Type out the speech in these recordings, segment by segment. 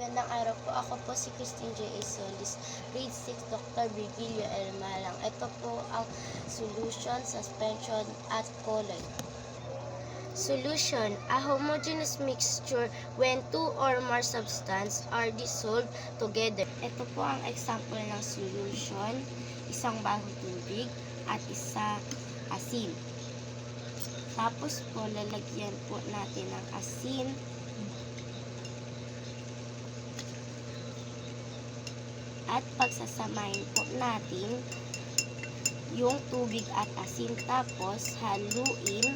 Magandang araw po. Ako po si Christine J. A. Solis, grade 6, Dr. Virgilio L. Malang. Ito po ang solution, suspension, at colloid. Solution: a homogeneous mixture when two or more substances are dissolved together. Ito po ang example ng solution: isang bahong tubig at isa asin. Tapos po, lalagyan po natin ng asin. At pagsasamahin po natin yung tubig at asin, tapos haluin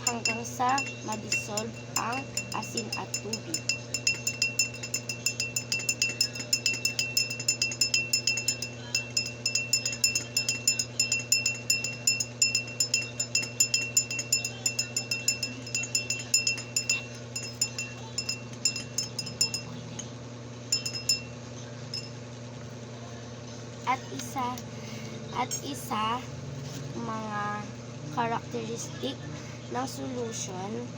hanggang sa ma-dissolve ang asin at tubig. At isa mga characteristic ng solution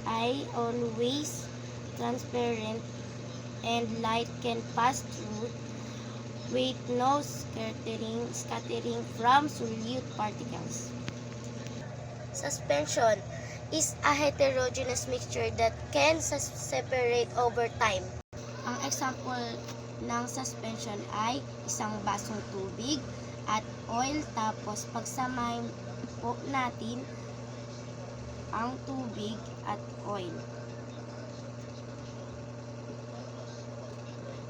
ay always transparent and light can pass through with no scattering from solute particles. Suspension is a heterogeneous mixture that can separate over time. Ang example ng suspension ay isang basong tubig at oil, tapos pagsamahin po natin ang tubig at oil.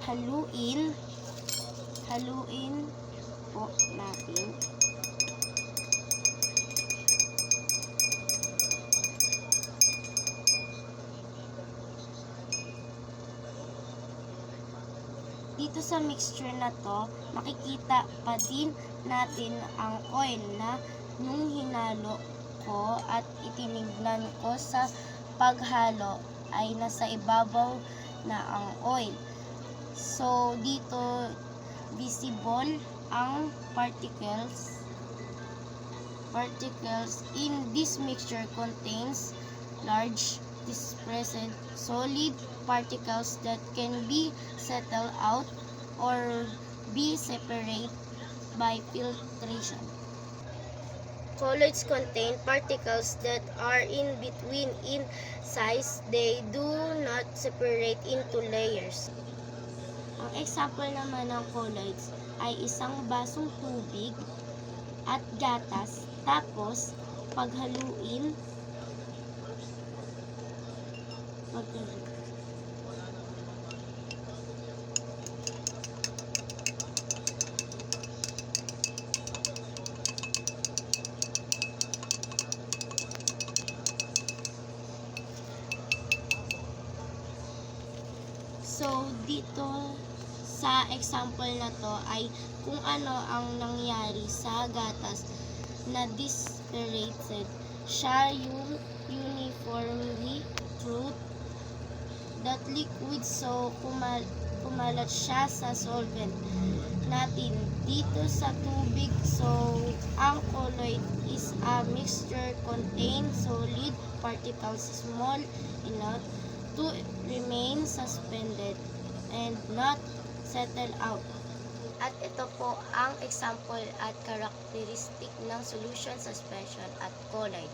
Haluin po natin. Dito sa mixture na to, makikita pa din natin ang oil na nung hinalo ko at itinignan ko sa paghalo ay nasa ibabaw na ang oil. So, dito visible ang particles in this mixture contains large dispersed solid particles that can be settled out or be separated by filtration. Colloids contain particles that are in between in size. They do not separate into layers. Ang example naman ng colloids ay isang basong tubig at gatas, tapos paghaluin So, dito sa example na to ay kung ano ang nangyari sa gatas na dispersed siya yung uniformly through that liquid, so kumalat siya sa solvent natin dito sa tubig. So, ang colloid is a mixture contain solid particles small enough to remain suspended and not settle out. At ito po ang example at characteristic ng solution, suspension, at colloid.